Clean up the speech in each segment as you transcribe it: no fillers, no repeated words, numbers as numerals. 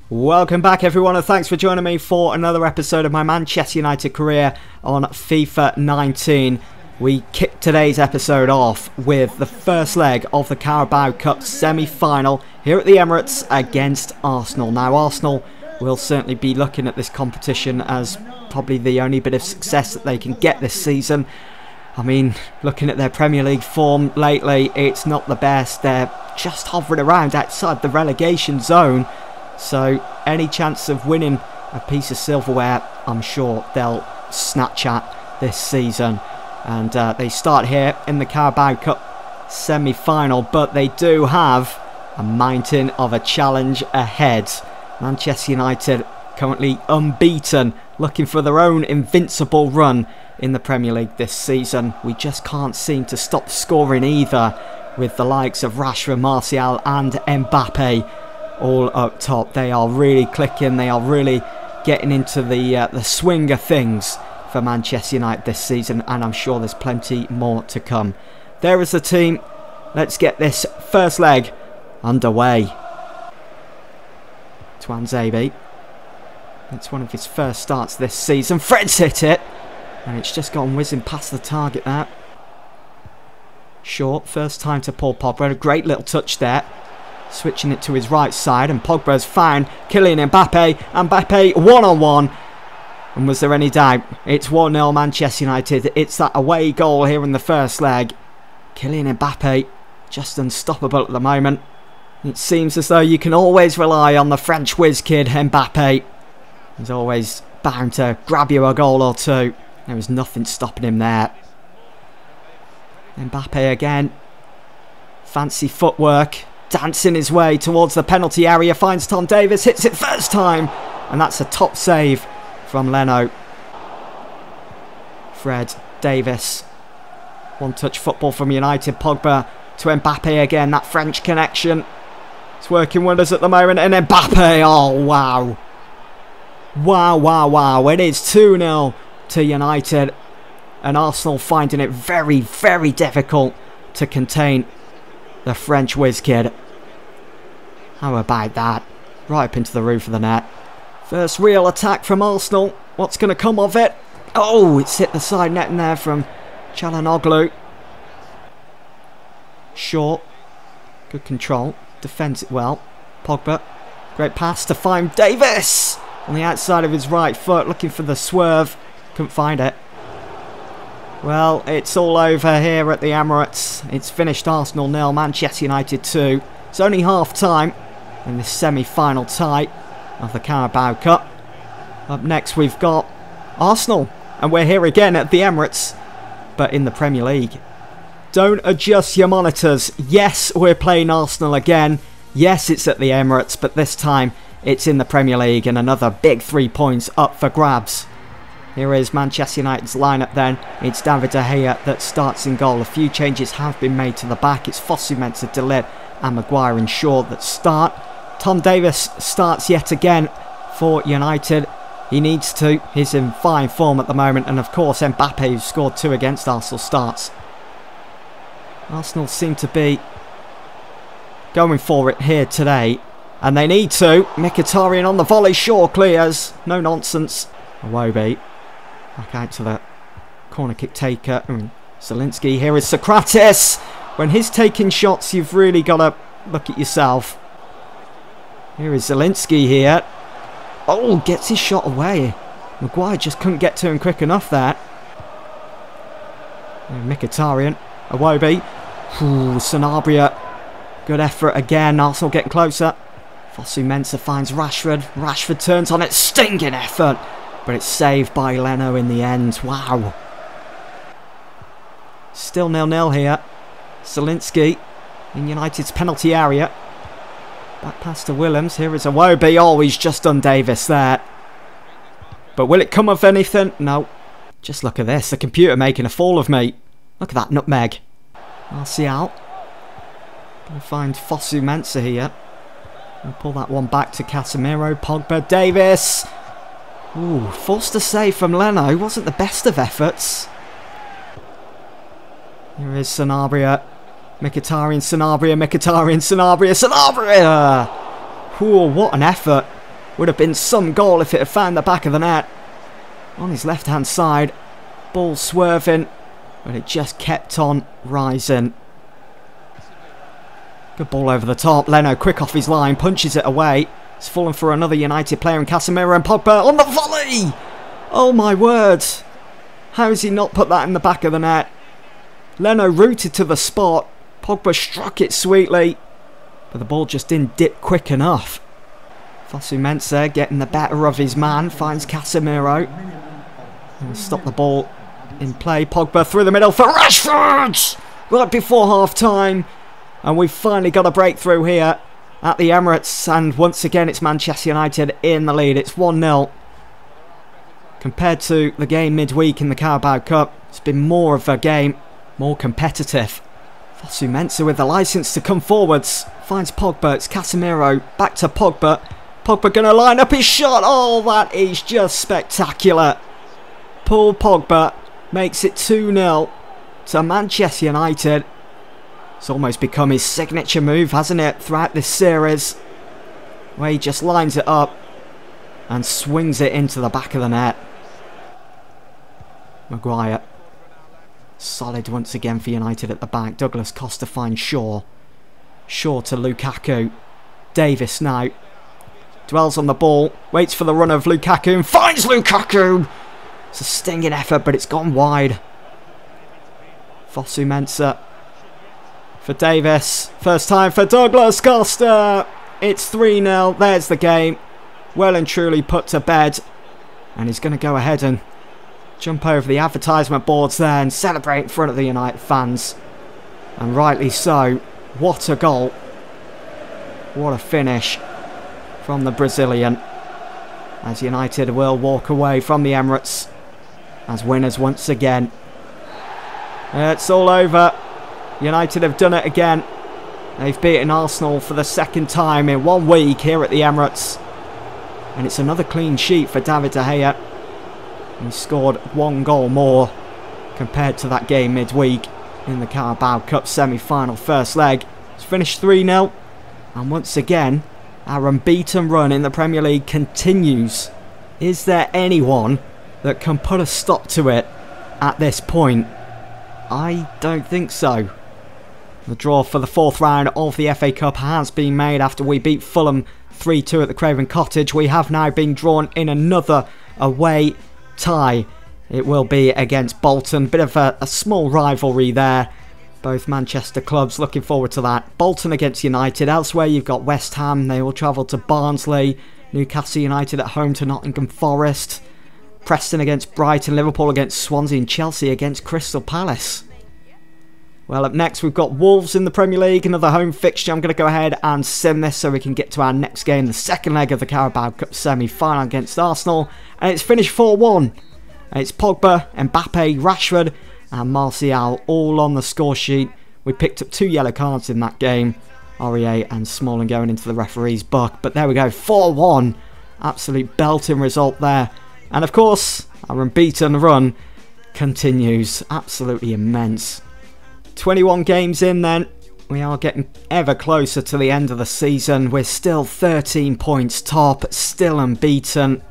Welcome back everyone, and thanks for joining me for another episode of my Manchester United career on FIFA 19. We kicked today's episode off with the first leg of the Carabao Cup semi-final here at the Emirates against Arsenal. Now Arsenal will certainly be looking at this competition as probably the only bit of success that they can get this season. I mean, looking at their Premier League form lately, it's not the best. They're just hovering around outside the relegation zone. So any chance of winning a piece of silverware, I'm sure they'll snatch at this season. And they start here in the Carabao Cup semi-final, but they do have a mountain of a challenge ahead. Manchester United currently unbeaten, looking for their own invincible run in the Premier League this season. We just can't seem to stop scoring either, with the likes of Rashford, Martial and Mbappe all up top. They are really clicking, they are really getting into the swing of things for Manchester United this season, and I'm sure there's plenty more to come. There is the team. Let's get this first leg underway. Twanzebe. It's one of his first starts this season. Fred's hit it, and it's just gone whizzing past the target there. Short, first time to Paul Pogba. A great little touch there. Switching it to his right side, and Pogba's found Kylian Mbappe. Mbappe one-on-one. And was there any doubt? It's 1-0 Manchester United. It's that away goal here in the first leg. Kylian Mbappe just unstoppable at the moment. It seems as though you can always rely on the French whiz kid Mbappe. He's always bound to grab you a goal or two. There was nothing stopping him there. Mbappe again. Fancy footwork. Dancing his way towards the penalty area. Finds Tom Davies. Hits it first time. And that's a top save from Leno. Fred, Davies. One-touch football from United. Pogba to Mbappe again. That French connection. It's working wonders at the moment. And Mbappe. Oh, wow. Wow, wow, wow. It is 2-0 to United. And Arsenal finding it very, very difficult to contain the French whiz kid. How about that? Right up into the roof of the net. First real attack from Arsenal. What's going to come of it? Oh, it's hit the side net in there from Çalhanoğlu. Short. Good control. Defends it well. Pogba. Great pass to find Davies. On the outside of his right foot. Looking for the swerve. Couldn't find it. Well, it's all over here at the Emirates. It's finished Arsenal 0, Manchester United 2. It's only half time in this semi-final tie of the Carabao Cup. Up next we've got Arsenal, and we're here again at the Emirates, but in the Premier League. Don't adjust your monitors. Yes, we're playing Arsenal again. Yes, it's at the Emirates, but this time it's in the Premier League, and another big 3 points up for grabs. Here is Manchester United's lineup then. It's David De Gea that starts in goal. A few changes have been made to the back. It's Fosu Mensah, De Ligt and Maguire and Shaw that start. Tom Davies starts yet again for United. He needs to. He's in fine form at the moment. And of course Mbappe, who scored 2 against Arsenal, starts. Arsenal seem to be going for it here today. And they need to. Mkhitaryan on the volley. Shaw clears. No nonsense. Iwobi. Back out to the corner kick taker. Zielinski. Here is Sokratis. When he's taking shots, you've really got to look at yourself. Here is Zielinski here. Oh, gets his shot away. Maguire just couldn't get to him quick enough there. Mkhitaryan. Iwobi. Sanabria. Good effort again. Arsenal getting closer. Fosu Mensah finds Rashford. Rashford turns on it. Stinging effort. But it's saved by Leno in the end. Wow. Still 0-0 here. Zielinski in United's penalty area. Back pass to Williams. Here is Iwobi. Oh, he's just done Davies there. But will it come of anything? No. Just look at this. The computer making a fool of me. Look at that nutmeg. Martial. Gonna find Fosu Mensah here. And pull that one back to Casemiro. Pogba. Davies. Ooh, forced a save from Leno. Wasn't the best of efforts. Here is Sanabria. Mkhitaryan, Sanabria, Mkhitaryan, Sanabria, Sanabria! Ooh, what an effort Would have been some goal if it had found the back of the net. On his left-hand side, ball swerving, but it just kept on rising. Good ball over the top. Leno quick off his line, punches it away. It's fallen for another United player in Casemiro, and Pogba on the volley! Oh my word! How has he not put that in the back of the net? Leno rooted to the spot. Pogba struck it sweetly, but the ball just didn't dip quick enough. Fosu-Mensah getting the better of his man, finds Casemiro. And stop the ball in play. Pogba through the middle for Rashford! Right before half-time. And we've finally got a breakthrough here at the Emirates. And once again, it's Manchester United in the lead. It's 1-0. Compared to the game midweek in the Carabao Cup, it's been more of a game, more competitive. Fosu-Mensah with the licence to come forwards. Finds Pogba. It's Casemiro. Back to Pogba. Pogba going to line up his shot. Oh, that is just spectacular. Paul Pogba makes it 2-0 to Manchester United. It's almost become his signature move, hasn't it, throughout this series, where he just lines it up and swings it into the back of the net. Maguire. Solid once again for United at the back. Douglas Costa finds Shaw. Shaw to Lukaku. Davis now. Dwells on the ball. Waits for the run of Lukaku and finds Lukaku! It's a stinging effort, but it's gone wide. Fosu-Mensah for Davis. First time for Douglas Costa. It's 3-0. There's the game. Well and truly put to bed. And he's going to go ahead and jump over the advertisement boards there and celebrate in front of the United fans. And rightly so. What a goal. What a finish from the Brazilian. As United will walk away from the Emirates as winners once again. It's all over. United have done it again. They've beaten Arsenal for the second time in 1 week here at the Emirates. And it's another clean sheet for David De Gea. He scored 1 goal more compared to that game midweek in the Carabao Cup semi-final first leg. It's finished 3-0. And once again, our unbeaten run in the Premier League continues. Is there anyone that can put a stop to it at this point? I don't think so. The draw for the 4th round of the FA Cup has been made after we beat Fulham 3-2 at the Craven Cottage. We have now been drawn in another away tie. It will be against Bolton. Bit of a small rivalry there. Both Manchester clubs looking forward to that. Bolton against United. Elsewhere you've got West Ham. They will travel to Barnsley. Newcastle United at home to Nottingham Forest. Preston against Brighton. Liverpool against Swansea. And Chelsea against Crystal Palace. Well, up next we've got Wolves in the Premier League. Another home fixture. I'm going to go ahead and sim this so we can get to our next game. The second leg of the Carabao Cup semi-final against Arsenal. And it's finished 4-1. It's Pogba, Mbappe, Rashford and Martial all on the score sheet. We picked up 2 yellow cards in that game. Aurier and Smalling going into the referee's book. But there we go, 4-1. Absolute belting result there. And of course, our unbeaten run continues. Absolutely immense. 21 games in then. We are getting ever closer to the end of the season. We're still 13 points top, still unbeaten.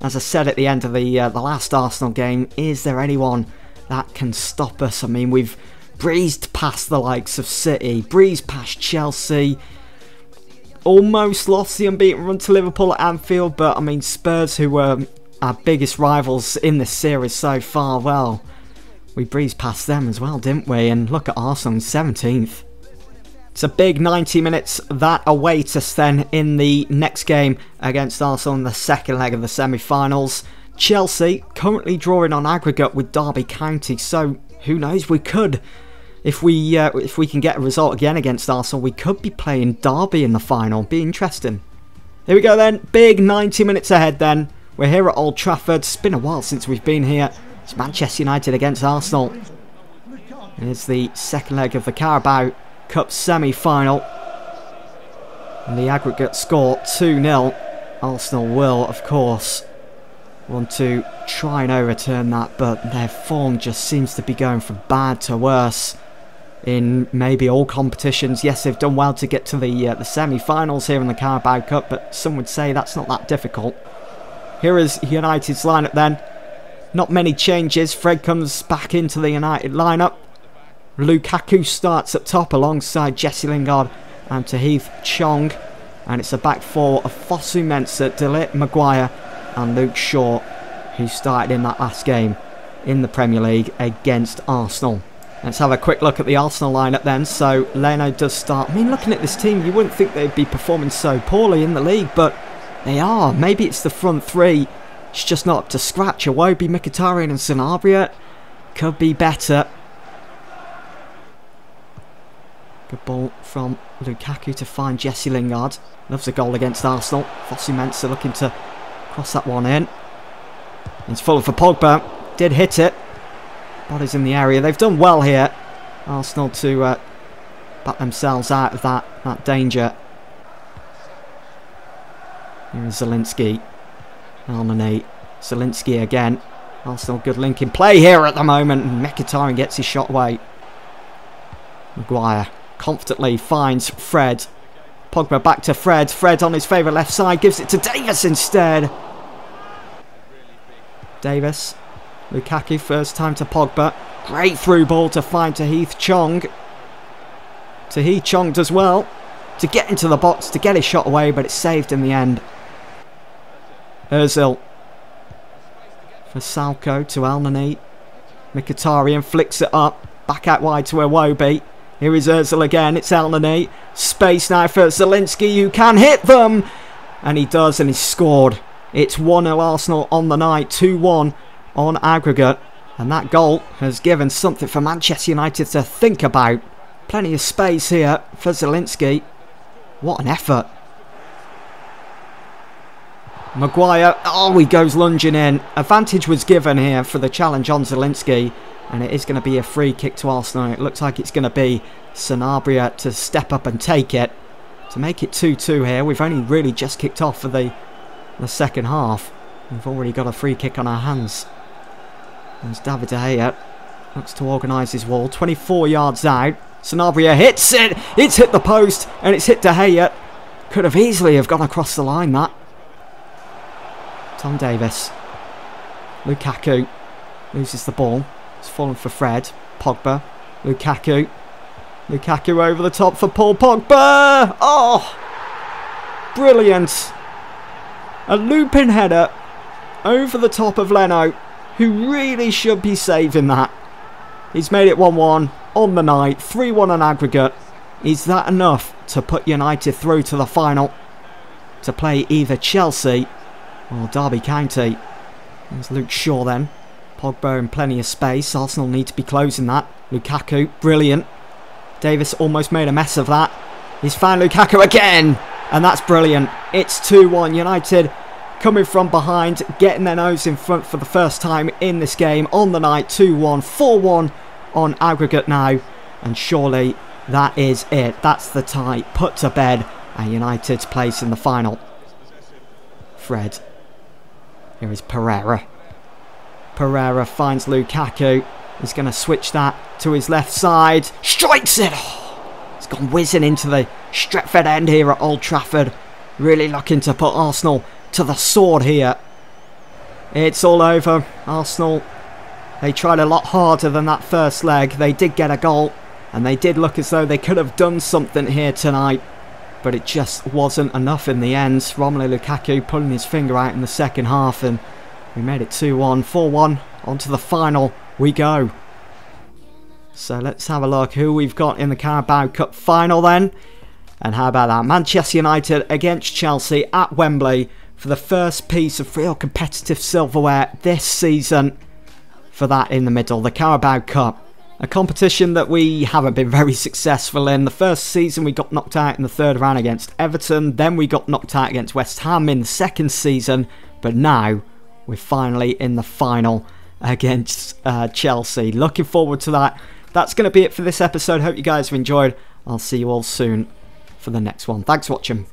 As I said at the end of the last Arsenal game, is there anyone that can stop us? I mean, we've breezed past the likes of City, breezed past Chelsea, almost lost the unbeaten run to Liverpool at Anfield, but I mean, Spurs, who were our biggest rivals in this series so far, well, we breezed past them as well, didn't we? And look at Arsenal in 17th. It's a big 90 minutes that await us then in the next game against Arsenal in the second leg of the semi-finals. Chelsea currently drawing on aggregate with Derby County, so who knows, we could, if we can get a result again against Arsenal, we could be playing Derby in the final. Be interesting. Here we go then, big 90 minutes ahead then. We're here at Old Trafford. It's been a while since we've been here. It's Manchester United against Arsenal. Here's the second leg of the Carabao Cup semi-final. And the aggregate score 2-0. Arsenal will, of course, want to try and overturn that, but their form just seems to be going from bad to worse. in maybe all competitions. Yes, they've done well to get to the semi-finals here in the Carabao Cup, but some would say that's not that difficult. Here is United's lineup then. Not many changes. Fred comes back into the United lineup. Lukaku starts up top alongside Jesse Lingard and Tahith Chong. And it's a back four of Fosu Mensah, De Ligt, Maguire and Luke Shaw, who started in that last game in the Premier League against Arsenal. Let's have a quick look at the Arsenal lineup then. So Leno does start. I mean, looking at this team, you wouldn't think they'd be performing so poorly in the league, but they are. Maybe it's the front three. It's just not up to scratch. Iwobi, Mkhitaryan and Sanabria could be better. Good ball from Lukaku to find Jesse Lingard. Loves a goal against Arsenal. Fosu Mensah looking to cross that one in. It's full for Pogba. Did hit it. Bodies in the area. They've done well here, Arsenal, to back themselves out of that danger. Here is Zielinski. Elneny. Zielinski again. Arsenal, good link in play here at the moment. And Mkhitaryan gets his shot away. Maguire confidently finds Fred. Pogba back to Fred. Fred on his favourite left side. Gives it to Davis instead. Davis. Lukaku, first time to Pogba. Great through ball to find Tahith Chong. Tahith Chong does well to get into the box, to get his shot away, but it's saved in the end. Ozil for Salko to Elneny. Mkhitaryan flicks it up. Back out wide to Iwobi. Here is Ozil again. It's Elneny. Space now for Zielinski, who can hit them. And he does, and he's scored. It's 1-0 Arsenal on the night. 2-1 on aggregate. And that goal has given something for Manchester United to think about. Plenty of space here for Zielinski. What an effort. Maguire, oh, he goes lunging in. Advantage was given here for the challenge on Zielinski. And it is going to be a free kick to Arsenal. It looks like it's going to be Sanabria to step up and take it. To make it 2-2 here. We've only really just kicked off for the second half. We've already got a free kick on our hands. There's David De Gea. Looks to organise his wall. 24 yards out. Sanabria hits it. It's hit the post. And it's hit De Gea. Could have easily have gone across the line, that. Tom Davis. Lukaku. Loses the ball. It's fallen for Fred. Pogba. Lukaku. Lukaku over the top for Paul Pogba. Oh! Brilliant. A looping header over the top of Leno, who really should be saving that. He's made it 1-1 on the night. 3-1 on aggregate. Is that enough to put United through to the final? To play either Chelsea or Derby County. There's Luke Shaw then. Pogba in plenty of space. Arsenal need to be closing that. Lukaku, brilliant. Davis almost made a mess of that. He's found Lukaku again. And that's brilliant. It's 2-1. United coming from behind, getting their nose in front for the first time in this game on the night. 2-1, 4-1 on aggregate now. And surely that is it. That's the tie put to bed. And United's place in the final. Fred. Here is Pereira. Pereira finds Lukaku. He's going to switch that to his left side. Strikes it! Oh, it's gone whizzing into the Stretford end here at Old Trafford. Really looking to put Arsenal to the sword here. It's all over. Arsenal, they tried a lot harder than that first leg. They did get a goal. And they did look as though they could have done something here tonight. But it just wasn't enough in the end. Romelu Lukaku pulling his finger out in the second half. And we made it 2-1, 4-1. On to the final we go. So let's have a look who we've got in the Carabao Cup final then. And how about that? Manchester United against Chelsea at Wembley for the first piece of real competitive silverware this season. For that in the middle, the Carabao Cup. A competition that we haven't been very successful in. The first season we got knocked out in the third round against Everton. Then we got knocked out against West Ham in the second season. But now we're finally in the final against Chelsea. Looking forward to that. That's going to be it for this episode. Hope you guys have enjoyed. I'll see you all soon for the next one. Thanks for watching.